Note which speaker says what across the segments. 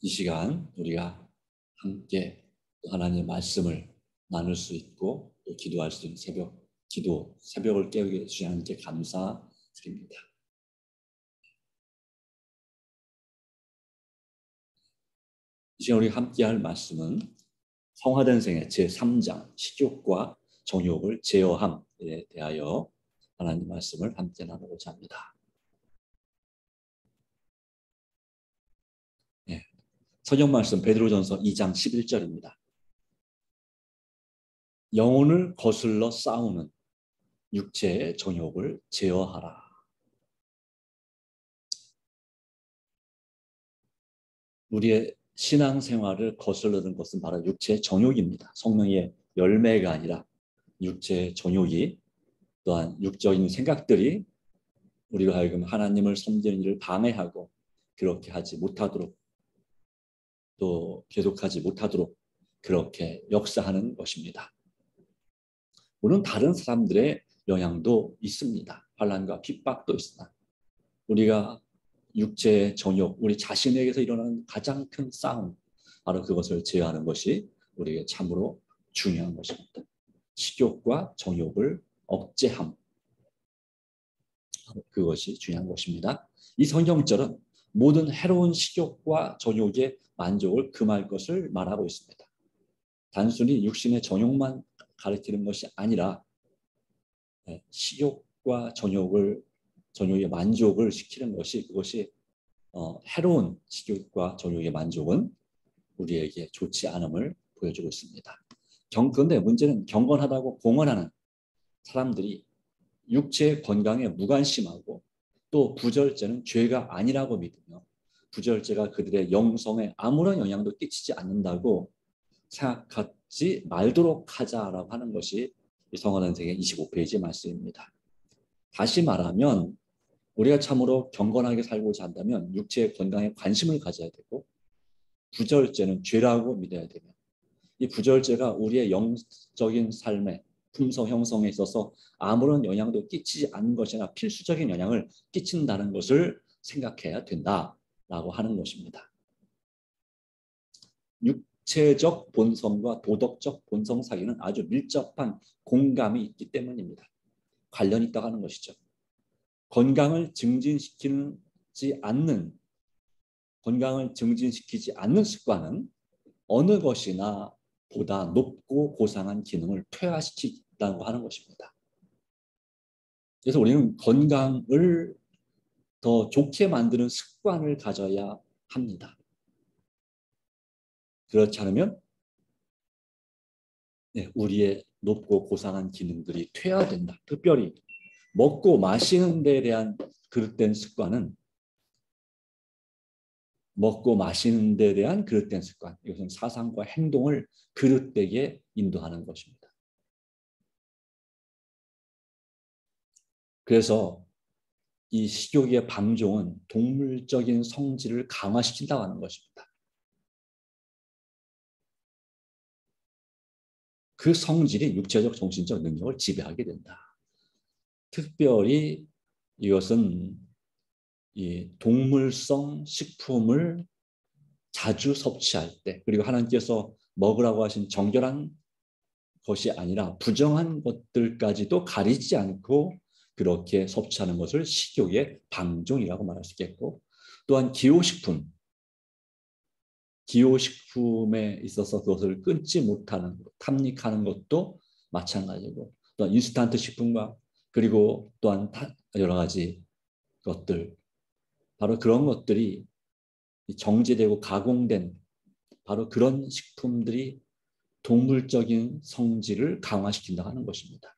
Speaker 1: 이 시간 우리가 함께 하나님의 말씀을 나눌 수 있고 또 기도할 수 있는 새벽을 깨우게 해주신 하나님께 감사드립니다. 이 시간 우리가 함께 할 말씀은 성화된 생애 제3장 식욕과 정욕을 제어함에 대하여 하나님 말씀을 함께 나누고자 합니다. 성경 말씀 베드로전서 2장 11절입니다. 영혼을 거슬러 싸우는 육체의 정욕을 제어하라. 우리의 신앙생활을 거슬르는 것은 바로 육체의 정욕입니다. 성령의 열매가 아니라 육체의 정욕이, 또한 육적인 생각들이 우리가 하여금 하나님을 섬기는 일을 방해하고 그렇게 하지 못하도록, 또 계속하지 못하도록 그렇게 역사하는 것입니다. 물론 다른 사람들의 영향도 있습니다. 환난과 핍박도 있으나 우리가 육체의 정욕, 우리 자신에게서 일어나는 가장 큰 싸움, 바로 그것을 제어하는 것이 우리에게 참으로 중요한 것입니다. 식욕과 정욕을 억제함, 그것이 중요한 것입니다. 이 성경절은 모든 해로운 식욕과 정욕의 만족을 금할 것을 말하고 있습니다. 단순히 육신의 정욕만 가리키는 것이 아니라 식욕과 정욕의 만족을 시키는 것이, 그것이 해로운 식욕과 정욕의 만족은 우리에게 좋지 않음을 보여주고 있습니다. 그런데 문제는 경건하다고 공언하는 사람들이 육체의 건강에 무관심하고 또 부절제는 죄가 아니라고 믿으며 부절제가 그들의 영성에 아무런 영향도 끼치지 않는다고 생각하지 말도록 하자라고 하는 것이 성화단생의 25페이지 말씀입니다. 다시 말하면 우리가 참으로 경건하게 살고자 한다면 육체의 건강에 관심을 가져야 되고, 부절제는 죄라고 믿어야 되며, 이 부절제가 우리의 영적인 삶의 품성 형성에 있어서 아무런 영향도 끼치지 않는 것이나 필수적인 영향을 끼친다는 것을 생각해야 된다라고 하는 것입니다. 육체적 본성과 도덕적 본성 사이에는 아주 밀접한 공감이 있기 때문입니다. 관련이 있다고 하는 것이죠. 건강을 증진시키지 않는 습관은 어느 것이나 보다 높고 고상한 기능을 퇴화시킨다고 하는 것입니다. 그래서 우리는 건강을 더 좋게 만드는 습관을 가져야 합니다. 그렇지 않으면 우리의 높고 고상한 기능들이 퇴화된다. 특별히 먹고 마시는 데 대한 그릇된 습관, 이것은 사상과 행동을 그릇되게 인도하는 것입니다. 그래서 이 식욕의 방종은 동물적인 성질을 강화시킨다고 하는 것입니다. 그 성질이 육체적, 정신적 능력을 지배하게 된다. 특별히 이것은 이 동물성 식품을 자주 섭취할 때, 그리고 하나님께서 먹으라고 하신 정결한 것이 아니라 부정한 것들까지도 가리지 않고 그렇게 섭취하는 것을 식욕의 방종이라고 말할 수 있겠고, 또한 기호식품에 있어서 그것을 끊지 못하는, 탐닉하는 것도 마찬가지고, 또한 인스턴트 식품과 그리고 또한 여러 가지 것들, 바로 그런 것들이 정제되고 가공된 바로 그런 식품들이 동물적인 성질을 강화시킨다고 하는 것입니다.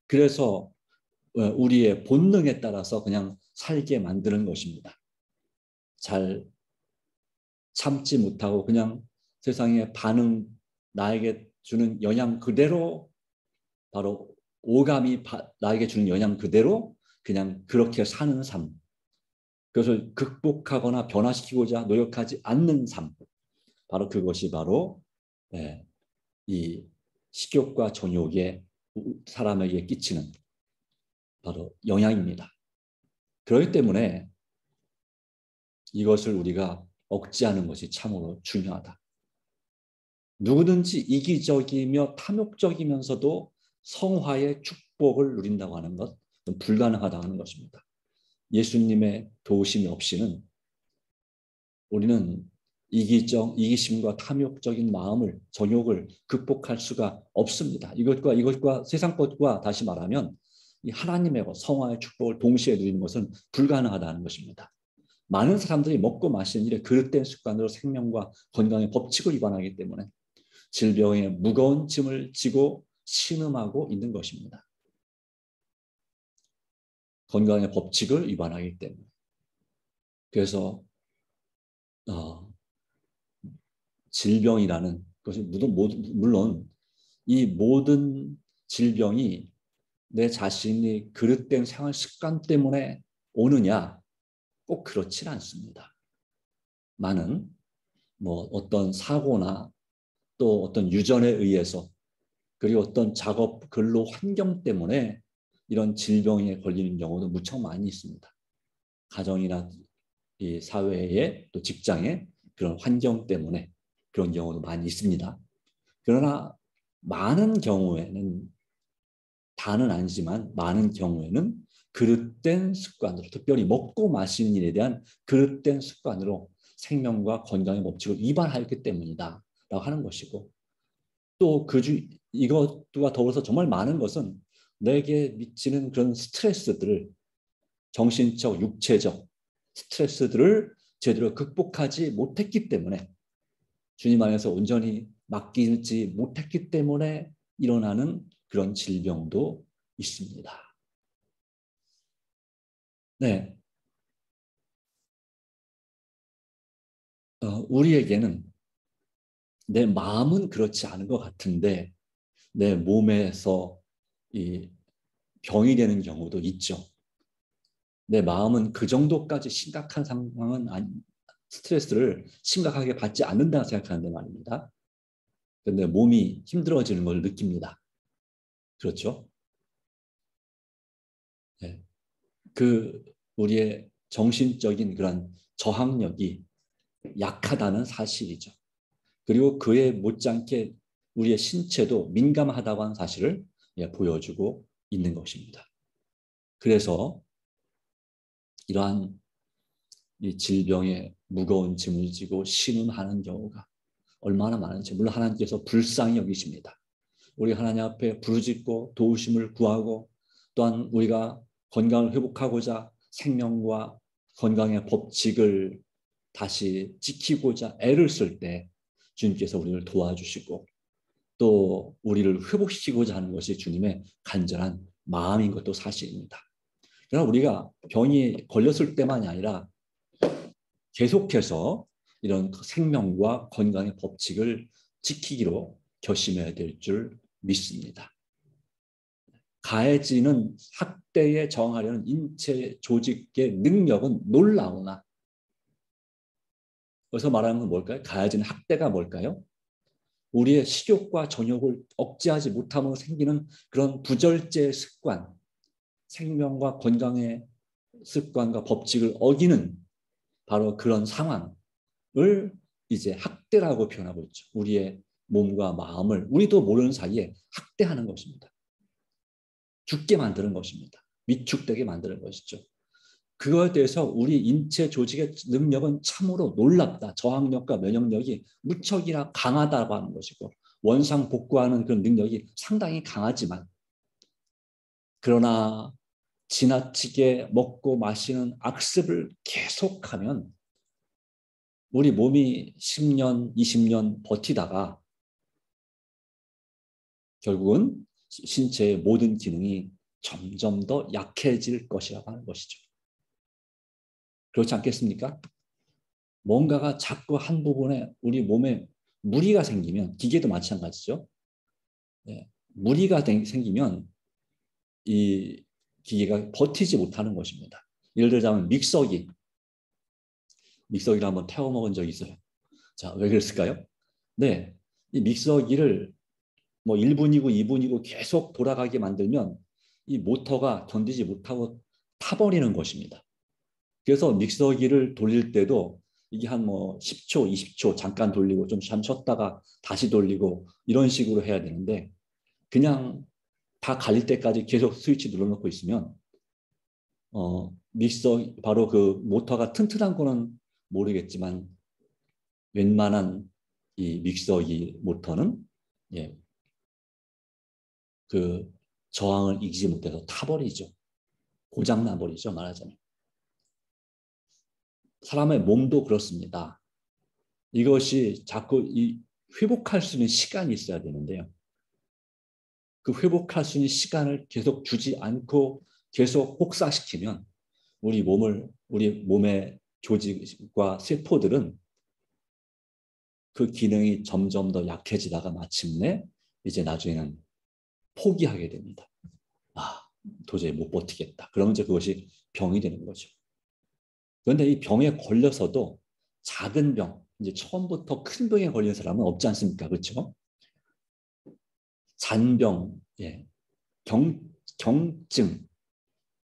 Speaker 1: 그래서 우리의 본능에 따라서 그냥 살게 만드는 것입니다. 잘 참지 못하고 그냥 세상의 반응, 나에게 주는 영향 그대로, 바로 오감이 나에게 주는 영향 그대로 그냥 그렇게 사는 삶, 그것을 극복하거나 변화시키고자 노력하지 않는 삶, 바로 그것이 바로 이 식욕과 정욕에 사람에게 끼치는 바로 영향입니다. 그렇기 때문에 이것을 우리가 억제하는 것이 참으로 중요하다. 누구든지 이기적이며 탐욕적이면서도 성화의 축복을 누린다고 하는 것, 불가능하다고 하는 것입니다. 예수님의 도우심이 없이는 우리는 이기심과 탐욕적인 마음을, 정욕을 극복할 수가 없습니다. 이것과 세상 것과 다시 말하면 이 하나님의 성화의 축복을 동시에 누리는 것은 불가능하다는 것입니다. 많은 사람들이 먹고 마시는 일에 그릇된 습관으로 생명과 건강의 법칙을 위반하기 때문에 질병의 무거운 짐을 지고 신음하고 있는 것입니다. 건강의 법칙을 위반하기 때문에. 그래서 질병이라는 것이 물론 이 모든 질병이 내 자신이 그릇된 생활 습관 때문에 오느냐? 꼭 그렇진 않습니다. 많은 어떤 사고나 또 어떤 유전에 의해서 그리고 어떤 작업 근로 환경 때문에 이런 질병에 걸리는 경우도 무척 많이 있습니다. 가정이나 이 사회에 또 직장에 그런 환경 때문에 그런 경우도 많이 있습니다. 그러나 많은 경우에는, 다는 아니지만 많은 경우에는 그릇된 습관으로, 특별히 먹고 마시는 일에 대한 그릇된 습관으로 생명과 건강의 법칙을 위반하였기 때문이다 라고 하는 것이고, 또 이것과 더불어서 정말 많은 것은 내게 미치는 그런 스트레스들을, 정신적, 육체적 스트레스들을 제대로 극복하지 못했기 때문에, 주님 안에서 온전히 맡기지 못했기 때문에 일어나는 그런 질병도 있습니다. 네, 우리에게는 내 마음은 그렇지 않은 것 같은데 내 몸에서 이 병이 되는 경우도 있죠. 내 마음은 그 정도까지 심각한 상황은 스트레스를 심각하게 받지 않는다고 생각하는데 말입니다. 그런데 몸이 힘들어지는 걸 느낍니다. 그렇죠? 네. 우리의 정신적인 그런 저항력이 약하다는 사실이죠. 그리고 그에 못지않게 우리의 신체도 민감하다고 하는 사실을 보여주고 있는 것입니다. 그래서 이러한 이 질병의 무거운 짐을 지고 신음하는 경우가 얼마나 많은지, 물론 하나님께서 불쌍히 여기십니다. 우리 하나님 앞에 부르짖고 도우심을 구하고, 또한 우리가 건강을 회복하고자 생명과 건강의 법칙을 다시 지키고자 애를 쓸 때 주님께서 우리를 도와주시고 또 우리를 회복시키고자 하는 것이 주님의 간절한 마음인 것도 사실입니다. 그러나 우리가 병이 걸렸을 때만이 아니라 계속해서 이런 생명과 건강의 법칙을 지키기로 결심해야 될 줄 믿습니다. 가해지는 학대에 저항하려는 인체 조직의 능력은 놀라우나, 여기서 말하는 건 뭘까요? 가해지는 학대가 뭘까요? 우리의 식욕과 정욕을 억제하지 못하면 생기는 그런 부절제 습관, 생명과 건강의 습관과 법칙을 어기는 바로 그런 상황을 이제 학대라고 표현하고 있죠. 우리의 몸과 마음을 우리도 모르는 사이에 학대하는 것입니다. 죽게 만드는 것입니다. 위축되게 만드는 것이죠. 그거에 대해서 우리 인체 조직의 능력은 참으로 놀랍다. 저항력과 면역력이 무척이나 강하다고 하는 것이고, 원상복구하는 그런 능력이 상당히 강하지만, 그러나 지나치게 먹고 마시는 악습을 계속하면 우리 몸이 10년, 20년 버티다가 결국은 신체의 모든 기능이 점점 더 약해질 것이라고 하는 것이죠. 그렇지 않겠습니까? 뭔가가 자꾸 한 부분에 우리 몸에 무리가 생기면, 기계도 마찬가지죠. 네, 무리가 생기면 이 기계가 버티지 못하는 것입니다. 예를 들자면 믹서기를 한번 태워 먹은 적이 있어요. 자, 왜 그랬을까요? 네, 이 믹서기를 1분이고 2분이고 계속 돌아가게 만들면 이 모터가 견디지 못하고 타버리는 것입니다. 그래서 믹서기를 돌릴 때도 이게 한 뭐 10초, 20초 잠깐 돌리고 좀 쉬었다가 다시 돌리고 이런 식으로 해야 되는데 그냥 다 갈릴 때까지 계속 스위치 눌러놓고 있으면 믹서 바로 그 모터가 튼튼한 거는 모르겠지만 웬만한 이 믹서 이 모터는 예, 그 저항을 이기지 못해서 타버리죠. 고장 나버리죠. 말하자면. 사람의 몸도 그렇습니다. 이것이 자꾸 회복할 수 있는 시간이 있어야 되는데요. 그 회복할 수 있는 시간을 계속 주지 않고 계속 혹사시키면 우리 몸의 조직과 세포들은 그 기능이 점점 더 약해지다가 마침내 이제 나중에는 포기하게 됩니다. 도저히 못 버티겠다. 그러면 이제 그것이 병이 되는 거죠. 그런데 이 병에 걸려서도 작은 병, 이제 처음부터 큰 병에 걸린 사람은 없지 않습니까? 그렇죠? 잔병, 예, 경증,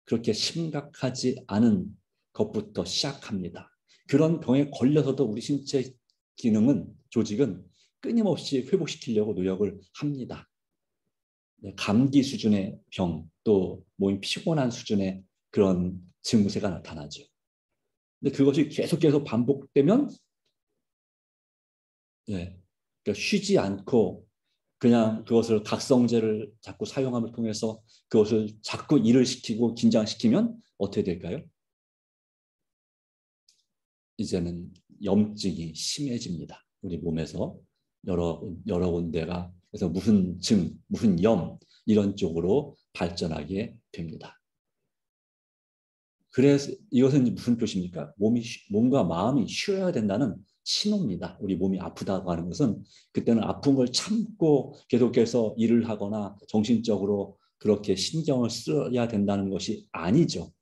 Speaker 1: 그렇게 심각하지 않은 것부터 시작합니다. 그런 병에 걸려서도 우리 신체 기능은, 조직은 끊임없이 회복시키려고 노력을 합니다. 감기 수준의 병, 또 몸이 피곤한 수준의 그런 증세가 나타나죠. 근데 그것이 계속 반복되면 그러니까 쉬지 않고 그냥 그것을 각성제를 자꾸 사용함을 통해서 그것을 자꾸 일을 시키고 긴장시키면 어떻게 될까요? 이제는 염증이 심해집니다. 우리 몸에서 여러 군데가 그래서 무슨 무슨 염 이런 쪽으로 발전하게 됩니다. 그래서 이것은 무슨 뜻입니까? 몸과 마음이 쉬어야 된다는 신호입니다. 우리 몸이 아프다고 하는 것은 그때는 아픈 걸 참고 계속해서 일을 하거나 정신적으로 그렇게 신경을 써야 된다는 것이 아니죠.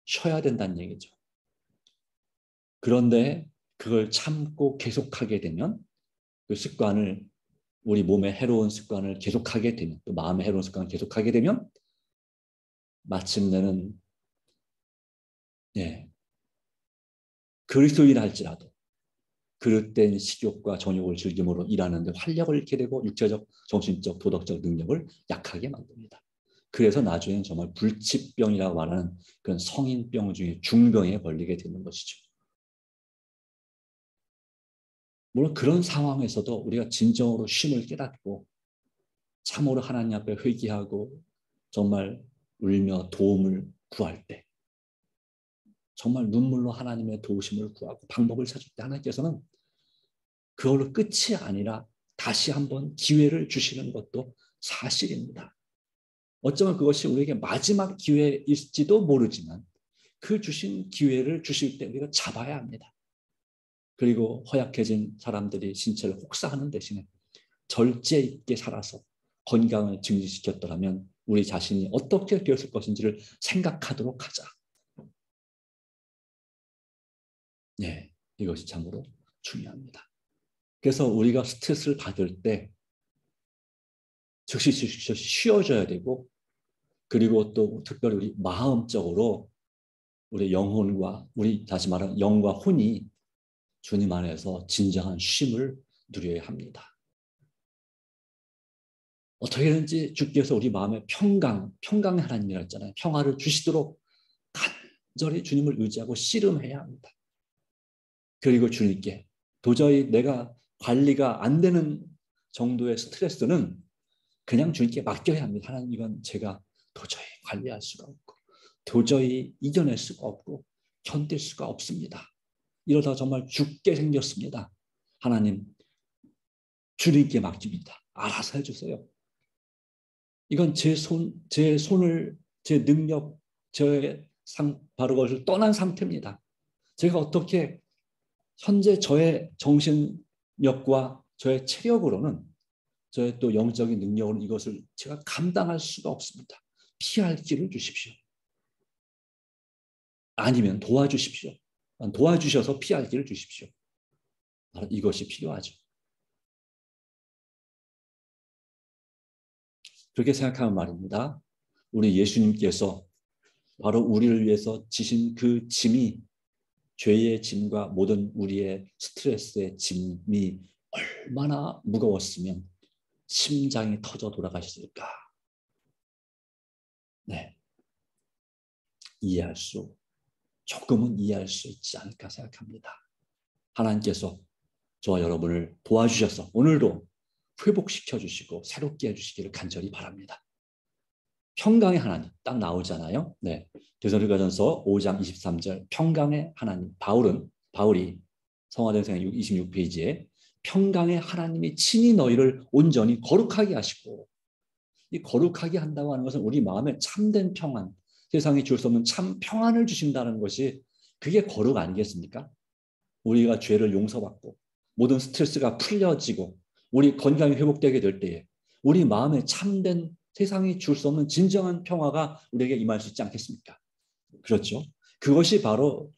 Speaker 1: 쉬어야 된다는 얘기죠. 그런데 그걸 참고 계속하게 되면 그 습관을 우리 몸의 해로운 습관을 계속하게 되면 또 마음의 해로운 습관을 계속하게 되면 마침내는 그리스도인을 할지라도 그릇된 식욕과 정욕을 즐김으로 일하는데 활력을 잃게 되고 육체적, 정신적, 도덕적 능력을 약하게 만듭니다. 그래서 나중엔 정말 불치병이라고 말하는 그런 성인병 중에 중병에 걸리게 되는 것이죠. 물론 그런 상황에서도 우리가 진정으로 쉼을 깨닫고 참으로 하나님 앞에 회개하고 정말 울며 도움을 구할 때 정말 눈물로 하나님의 도우심을 구하고 방법을 찾을 때 하나님께서는 그걸로 끝이 아니라 다시 한번 기회를 주시는 것도 사실입니다. 어쩌면 그것이 우리에게 마지막 기회일지도 모르지만 그 주신 기회를 주실 때 우리가 잡아야 합니다. 그리고 허약해진 사람들이 신체를 혹사하는 대신에 절제 있게 살아서 건강을 증진시켰더라면 우리 자신이 어떻게 되었을 것인지를 생각하도록 하자. 네, 이것이 참으로 중요합니다. 그래서 우리가 스트레스를 받을 때 즉시 쉬어줘야 되고 그리고 또 특별히 우리 마음적으로 우리 영혼과 우리 다시 말하면 영과 혼이 주님 안에서 진정한 쉼을 누려야 합니다. 어떻게든지 주께서 우리 마음에 평강의 하나님이라 했잖아요. 평화를 주시도록 간절히 주님을 의지하고 씨름해야 합니다. 그리고 주님께 도저히 내가 관리가 안 되는 정도의 스트레스는 그냥 주님께 맡겨야 합니다. 하나님 이건 제가 도저히 관리할 수가 없고 도저히 이겨낼 수가 없고 견딜 수가 없습니다. 이러다 정말 죽게 생겼습니다. 하나님 주님께 맡깁니다. 알아서 해주세요. 이건 제 손을 제 능력 바로 그것을 떠난 상태입니다. 제가 어떻게 현재 저의 정신력과 저의 체력으로는 저의 또 영적인 능력으로는 이것을 제가 감당할 수가 없습니다. 피할 길을 주십시오. 아니면 도와주십시오. 도와주셔서 피할 길을 주십시오. 이것이 필요하죠. 그렇게 생각하면 말입니다. 우리 예수님께서 바로 우리를 위해서 지신 그 짐이 죄의 짐과 모든 우리의 스트레스의 짐이 얼마나 무거웠으면 심장이 터져 돌아가셨을까. 네, 조금은 이해할 수 있지 않을까 생각합니다. 하나님께서 저와 여러분을 도와주셔서 오늘도 회복시켜 주시고 새롭게 해주시기를 간절히 바랍니다. 평강의 하나님 딱 나오잖아요. 네, 데살로니가전서 5장 23절 평강의 하나님. 바울이 성화대생 26페이지에 평강의 하나님이 친히 너희를 온전히 거룩하게 하시고, 이 거룩하게 한다고 하는 것은 우리 마음에 참된 평안, 세상에 줄 수 없는 참 평안을 주신다는 것이 그게 거룩 아니겠습니까? 우리가 죄를 용서받고 모든 스트레스가 풀려지고 우리 건강이 회복되게 될 때에 우리 마음에 참된 세상이 줄 수 없는 진정한 평화가 우리에게 임할 수 있지 않겠습니까? 그렇죠. 그것이 바로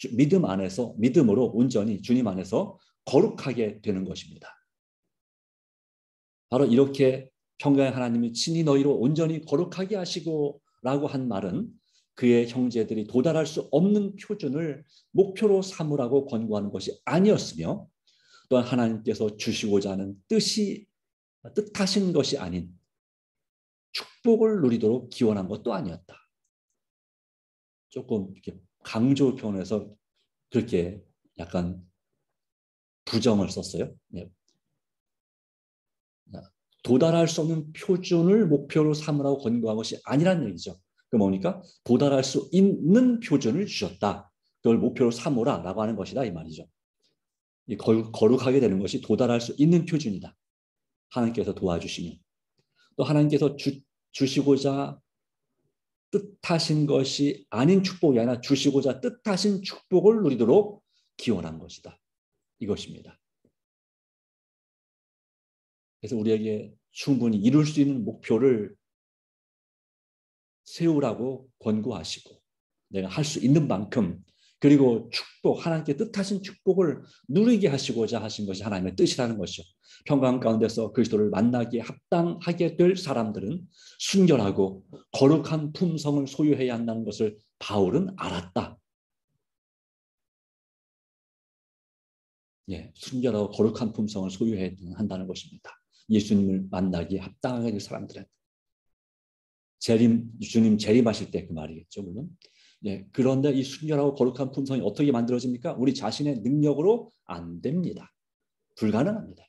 Speaker 1: 믿음으로 온전히 주님 안에서 거룩하게 되는 것입니다. 바로 이렇게 평강의 하나님이 친히 너희로 온전히 거룩하게 하시고 라고 한 말은 그의 형제들이 도달할 수 없는 표준을 목표로 삼으라고 권고하는 것이 아니었으며, 또한 하나님께서 주시고자 하는 뜻하신 것이 아닌 축복을 누리도록 기원한 것도 아니었다. 조금 이렇게 강조 표현해서 그렇게 약간 부정을 썼어요. 네. 도달할 수 없는 표준을 목표로 삼으라고 권고한 것이 아니란 얘기죠. 그 뭡니까? 도달할 수 있는 표준을 주셨다. 그걸 목표로 삼으라라고 하는 것이다 이 말이죠. 이 거룩하게 되는 것이 도달할 수 있는 표준이다. 하나님께서 도와주시면. 또 하나님께서 주시고자 뜻하신 것이 아닌 축복이 아니라 주시고자 뜻하신 축복을 누리도록 기원한 것이다. 이것입니다. 그래서 우리에게 충분히 이룰 수 있는 목표를 세우라고 권고하시고 내가 할 수 있는 만큼, 그리고 하나님께 뜻하신 축복을 누리게 하시고자 하신 것이 하나님의 뜻이라는 것이죠. 평강 가운데서 그리스도를 만나기에 합당하게 될 사람들은 순결하고 거룩한 품성을 소유해야 한다는 것을 바울은 알았다. 예, 순결하고 거룩한 품성을 소유해야 한다는 것입니다. 예수님을 만나기에 합당하게 될 사람들은. 주님 재림하실 때 그 말이겠죠, 물론. 예, 그런데 이 순결하고 거룩한 품성이 어떻게 만들어집니까? 우리 자신의 능력으로 안 됩니다. 불가능합니다.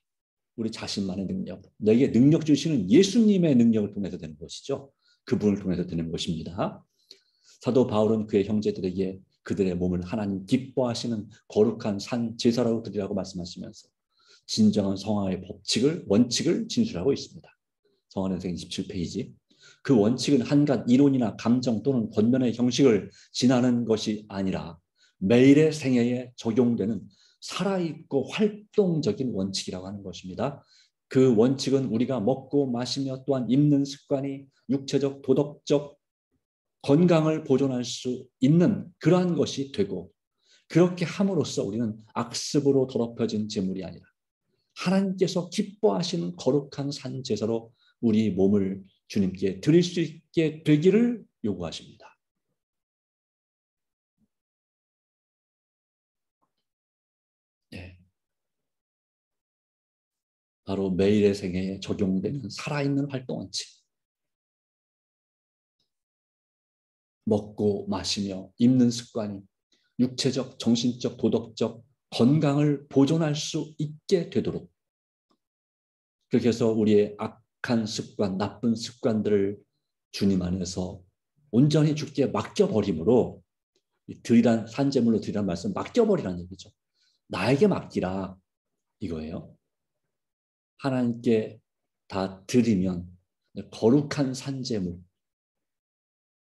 Speaker 1: 우리 자신만의 능력으로. 내게 능력 주시는 예수님의 능력을 통해서 되는 것이죠. 그분을 통해서 되는 것입니다. 사도 바울은 그의 형제들에게 그들의 몸을 하나님 기뻐하시는 거룩한 산 제사라고 드리라고 말씀하시면서 진정한 성화의 원칙을 진술하고 있습니다. 성화대생 27페이지. 그 원칙은 한갓 이론이나 감정 또는 권면의 형식을 지나는 것이 아니라 매일의 생애에 적용되는 살아있고 활동적인 원칙이라고 하는 것입니다. 그 원칙은 우리가 먹고 마시며 또한 입는 습관이 육체적, 도덕적 건강을 보존할 수 있는 그러한 것이 되고, 그렇게 함으로써 우리는 악습으로 더럽혀진 제물이 아니라 하나님께서 기뻐하시는 거룩한 산 제사로 우리 몸을 주님께 드릴 수 있게 되기를 요구하십니다. 네. 바로 매일의 생애에 적용되는 살아있는 활동 원칙. 먹고 마시며 입는 습관이 육체적, 정신적, 도덕적 건강을 보존할 수 있게 되도록, 그렇게 해서 우리의 악한 습관, 나쁜 습관들을 주님 안에서 온전히 주께 맡겨버림으로, 산제물로 드리란 말씀, 맡겨버리라는 얘기죠. 나에게 맡기라 이거예요. 하나님께 다 드리면 거룩한 산제물,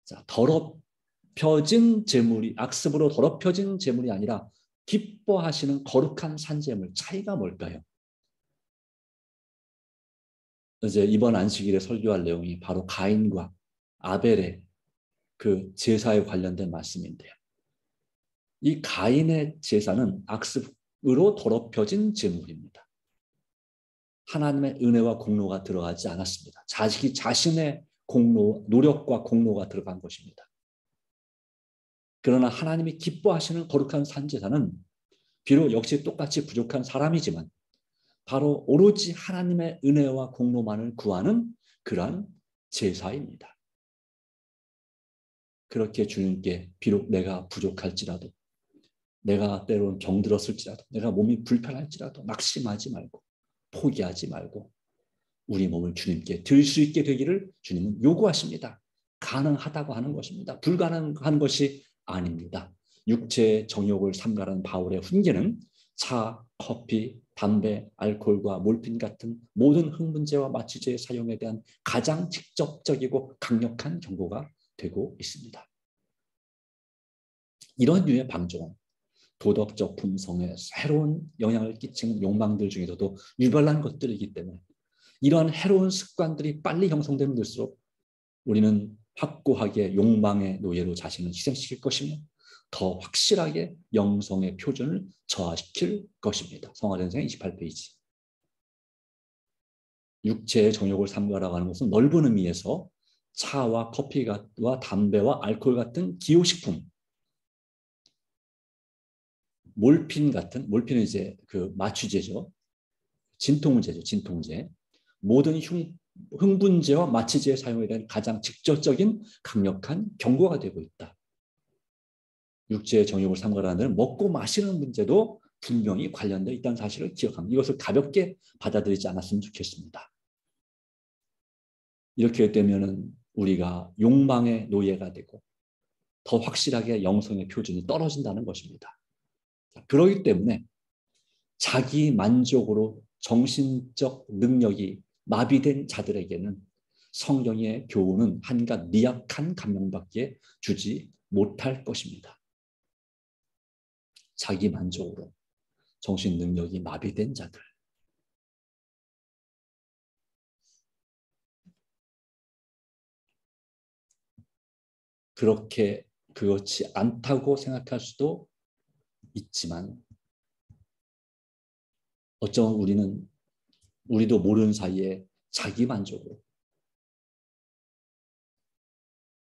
Speaker 1: 자, 더럽혀진 제물이, 악습으로 더럽혀진 제물이 아니라 기뻐하시는 거룩한 산제물, 차이가 뭘까요? 이제 이번 안식일에 설교할 내용이 바로 가인과 아벨의 그 제사에 관련된 말씀인데요. 이 가인의 제사는 악습으로 더럽혀진 제물입니다. 하나님의 은혜와 공로가 들어가지 않았습니다. 자신의 노력과 공로가 들어간 것입니다. 그러나 하나님이 기뻐하시는 거룩한 산제사는 비록 역시 똑같이 부족한 사람이지만 바로 오로지 하나님의 은혜와 공로만을 구하는 그러한 제사입니다. 그렇게 주님께 비록 내가 부족할지라도, 내가 때로는 병들었을지라도, 내가 몸이 불편할지라도 낙심하지 말고 포기하지 말고 우리 몸을 주님께 드릴 수 있게 되기를 주님은 요구하십니다. 가능하다고 하는 것입니다. 불가능한 것이 아닙니다. 육체의 정욕을 삼가는 바울의 훈계는 차, 커피, 담배, 알코올과 몰핀 같은 모든 흥분제와 마취제의 사용에 대한 가장 직접적이고 강력한 경고가 되고 있습니다. 이런 류의 방종은 도덕적 품성에 새로운 영향을 끼치는 욕망들 중에서도 유별난 것들이기 때문에 이러한 해로운 습관들이 빨리 형성되면 될수록 우리는 확고하게 욕망의 노예로 자신을 희생시킬 것이며 더 확실하게 영성의 표준을 저하시킬 것입니다. 성화전생 28페이지. 육체의 정욕을 삼가라고 하는 것은 넓은 의미에서 차와 커피와 담배와 알코올 같은 기호식품, 몰핀은 이제 그 마취제죠. 진통제죠. 진통제. 모든 흥분제와 마취제의 사용에 대한 가장 직접적인 강력한 경고가 되고 있다. 육체의 정욕을 삼가라는 데는 먹고 마시는 문제도 분명히 관련되어 있다는 사실을 기억합니다. 이것을 가볍게 받아들이지 않았으면 좋겠습니다. 이렇게 되면 우리가 욕망의 노예가 되고 더 확실하게 영성의 표준이 떨어진다는 것입니다. 그렇기 때문에 자기 만족으로 정신적 능력이 마비된 자들에게는 성경의 교훈은 한갓 미약한 감명밖에 주지 못할 것입니다. 자기 만족으로 정신 능력이 마비된 자들. 그렇게 그렇지 않다고 생각할 수도 있지만 어쩌면 우리도 모르는 사이에 자기 만족으로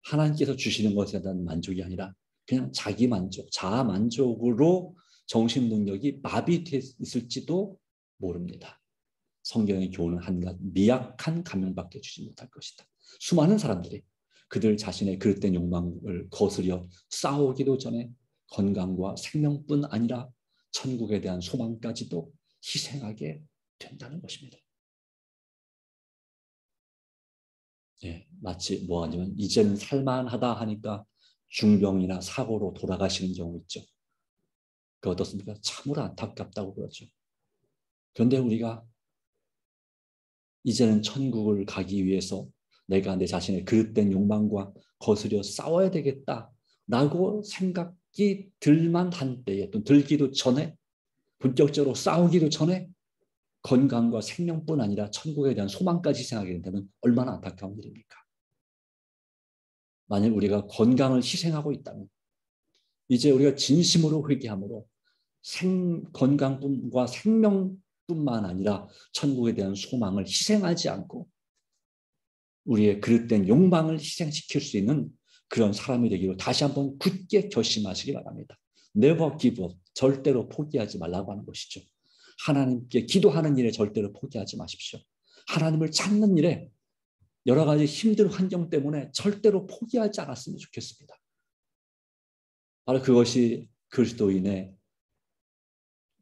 Speaker 1: 하나님께서 주시는 것에 대한 만족이 아니라 그냥 자기 만족, 자아 만족으로 정신 능력이 마비되어 있을지도 모릅니다. 성경의 교훈은 한갓 미약한 감명밖에 주지 못할 것이다. 수많은 사람들이 그들 자신의 그릇된 욕망을 거스려 싸우기도 전에 건강과 생명뿐 아니라 천국에 대한 소망까지도 희생하게 된다는 것입니다. 예, 마치 뭐하냐면 이제는 살만하다 하니까 중병이나 사고로 돌아가시는 경우 있죠. 그 어떻습니까? 참으로 안타깝다고 그러죠. 그런데 우리가 이제는 천국을 가기 위해서 내가 내 자신의 그릇된 욕망과 거스려 싸워야 되겠다라고 생각이 들만 한 때에 또 들기도 전에 본격적으로 싸우기도 전에 건강과 생명뿐 아니라 천국에 대한 소망까지 희생하게 된다면 얼마나 안타까운 일입니까? 만약 우리가 건강을 희생하고 있다면 이제 우리가 진심으로 회개함으로 건강과 생명뿐만 아니라 천국에 대한 소망을 희생하지 않고 우리의 그릇된 욕망을 희생시킬 수 있는 그런 사람이 되기로 다시 한번 굳게 결심하시기 바랍니다. Never give up. 절대로 포기하지 말라고 하는 것이죠. 하나님께 기도하는 일에 절대로 포기하지 마십시오. 하나님을 찾는 일에 여러 가지 힘든 환경 때문에 절대로 포기하지 않았으면 좋겠습니다. 바로 그것이 그리스도인의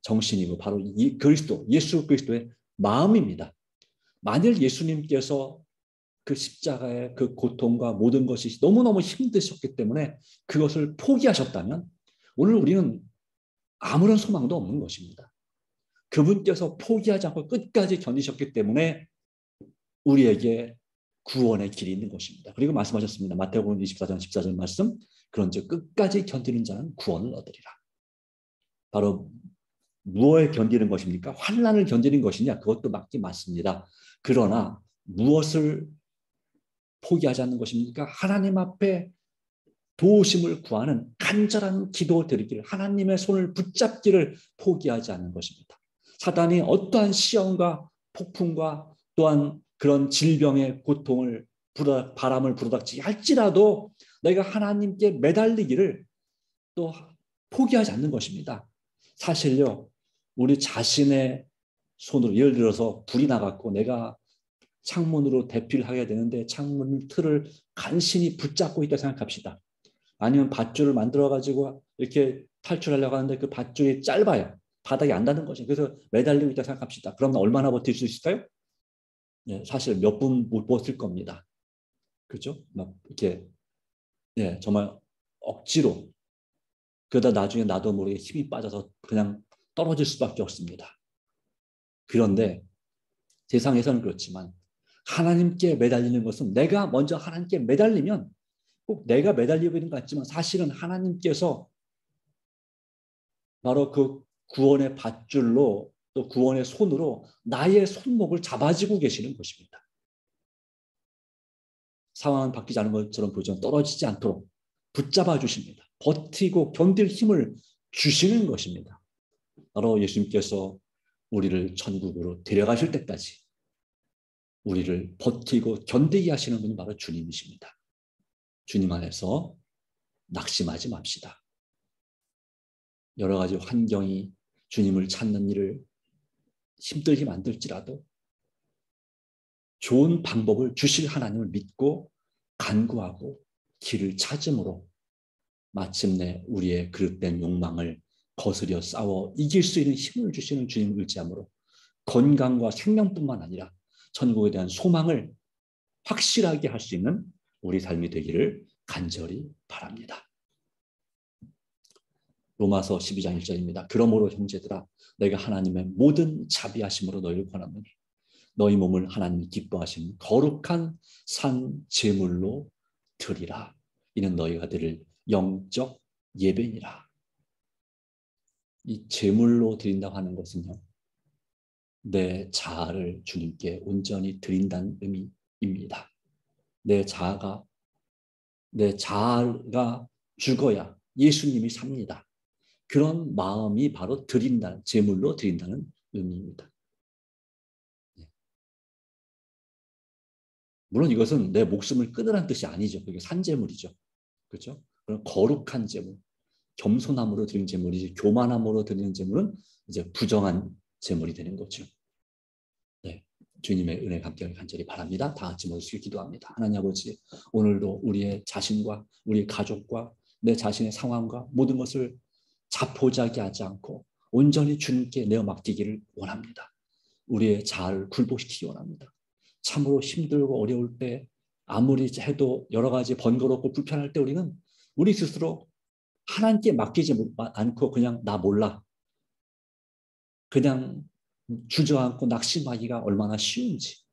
Speaker 1: 정신이고 바로 예수 그리스도의 마음입니다. 만일 예수님께서 그 십자가의 그 고통과 모든 것이 너무너무 힘드셨기 때문에 그것을 포기하셨다면 오늘 우리는 아무런 소망도 없는 것입니다. 그분께서 포기하지 않고 끝까지 견디셨기 때문에 우리에게 구원의 길이 있는 것입니다. 그리고 말씀하셨습니다. 마태복음 24장 14절 말씀, 그런즉 끝까지 견디는 자는 구원을 얻으리라. 바로 무엇을 견디는 것입니까? 환난을 견디는 것이냐? 그것도 맞습니다. 그러나 무엇을 포기하지 않는 것입니까? 하나님 앞에 도우심을 구하는 간절한 기도 드리기를, 하나님의 손을 붙잡기를 포기하지 않는 것입니다. 사단이 어떠한 시험과 폭풍과 또한 그런 질병의 고통을 바람을 불어닥치게 할지라도 내가 하나님께 매달리기를 또 포기하지 않는 것입니다. 사실요, 우리 자신의 손으로 예를 들어서 불이 나갔고 내가 창문으로 대피를 하게 되는데 창문 틀을 간신히 붙잡고 있다 생각합시다. 아니면 밧줄을 만들어 가지고 이렇게 탈출하려고 하는데 그 밧줄이 짧아요. 바닥에 안 닿는 거죠. 그래서 매달리고 있다 생각합시다. 그럼 얼마나 버틸 수 있을까요? 네, 사실 몇 분 못 버틸 겁니다. 그렇죠? 막 이렇게 정말 억지로 그러다 나중에 나도 모르게 힘이 빠져서 그냥 떨어질 수밖에 없습니다. 그런데 세상에서는 그렇지만 하나님께 매달리는 것은 내가 먼저 하나님께 매달리면 꼭 내가 매달리고 있는 것 같지만 사실은 하나님께서 바로 그 구원의 밧줄로 또 구원의 손으로 나의 손목을 잡아주고 계시는 것입니다. 상황은 바뀌지 않은 것처럼 보이지만 떨어지지 않도록 붙잡아 주십니다. 버티고 견딜 힘을 주시는 것입니다. 바로 예수님께서 우리를 천국으로 데려가실 때까지 우리를 버티고 견디게 하시는 분이 바로 주님이십니다. 주님 안에서 낙심하지 맙시다. 여러 가지 환경이 주님을 찾는 일을 힘들게 만들지라도 좋은 방법을 주실 하나님을 믿고 간구하고 길을 찾음으로 마침내 우리의 그릇된 욕망을 거스려 싸워 이길 수 있는 힘을 주시는 주님을 의지함으로 건강과 생명뿐만 아니라 천국에 대한 소망을 확실하게 할 수 있는 우리 삶이 되기를 간절히 바랍니다. 로마서 12장 1절입니다. 그러므로 형제들아 내가 하나님의 모든 자비하심으로 너희를 권하노니 너희 몸을 하나님이 기뻐하신 거룩한 산 제물로 드리라. 이는 너희가 드릴 영적 예배니라. 이 제물로 드린다고 하는 것은요. 내 자아를 주님께 온전히 드린다는 의미입니다. 내 자아가 죽어야 예수님이 삽니다. 그런 마음이 바로 드린다는 제물로 드린다는 의미입니다. 물론 이것은 내 목숨을 끊으라는 뜻이 아니죠. 그게 산제물이죠. 그렇죠? 그런 거룩한 제물, 겸손함으로 드리는 제물이지 교만함으로 드리는 제물은 이제 부정한 제물이 되는 거죠. 네, 주님의 은혜 감격을 간절히 바랍니다. 다 같이 모두 기도합니다. 하나님 아버지, 오늘도 우리의 자신과 우리 가족과 내 자신의 상황과 모든 것을 자포자기 하지 않고 온전히 주님께 내어 맡기기를 원합니다. 우리의 자아를 굴복시키기 원합니다. 참으로 힘들고 어려울 때 아무리 해도 여러 가지 번거롭고 불편할 때 우리는 우리 스스로 하나님께 맡기지 않고 그냥 나 몰라. 그냥 주저앉고 낙심하기가 얼마나 쉬운지.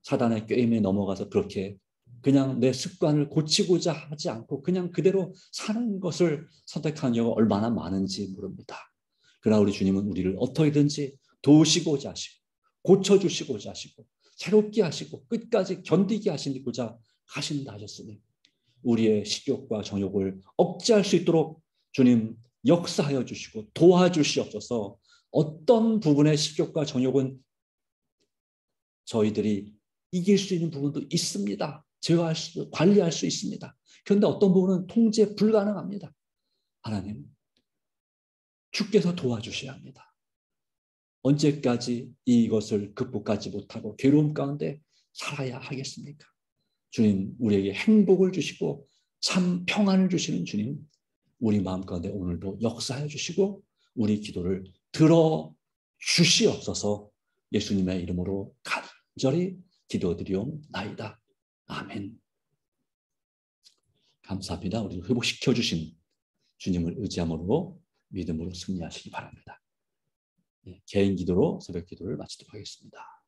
Speaker 1: 사단의 꾀임에 넘어가서 그렇게 그냥 내 습관을 고치고자 하지 않고 그냥 그대로 사는 것을 선택하는 경우가 얼마나 많은지 모릅니다. 그러나 우리 주님은 우리를 어떻게든지 도우시고자 하시고 고쳐주시고자 하시고 새롭게 하시고 끝까지 견디게 하시고자 하신다 하셨으니 우리의 식욕과 정욕을 억제할 수 있도록 주님 역사하여 주시고 도와주시옵소서. 어떤 부분의 식욕과 정욕은 저희들이 이길 수 있는 부분도 있습니다. 제어할 수, 관리할 수 있습니다. 그런데 어떤 부분은 통제 불가능합니다. 하나님, 주께서 도와주셔야 합니다. 언제까지 이것을 극복하지 못하고 괴로움 가운데 살아야 하겠습니까? 주님, 우리에게 행복을 주시고 참 평안을 주시는 주님, 우리 마음 가운데 오늘도 역사해 주시고 우리 기도를 들어 주시옵소서. 예수님의 이름으로 간절히 기도드리옵나이다. 아멘. 감사합니다. 우리를 회복시켜 주신 주님을 의지함으로 믿음으로 승리하시기 바랍니다. 개인 기도로 새벽 기도를 마치도록 하겠습니다.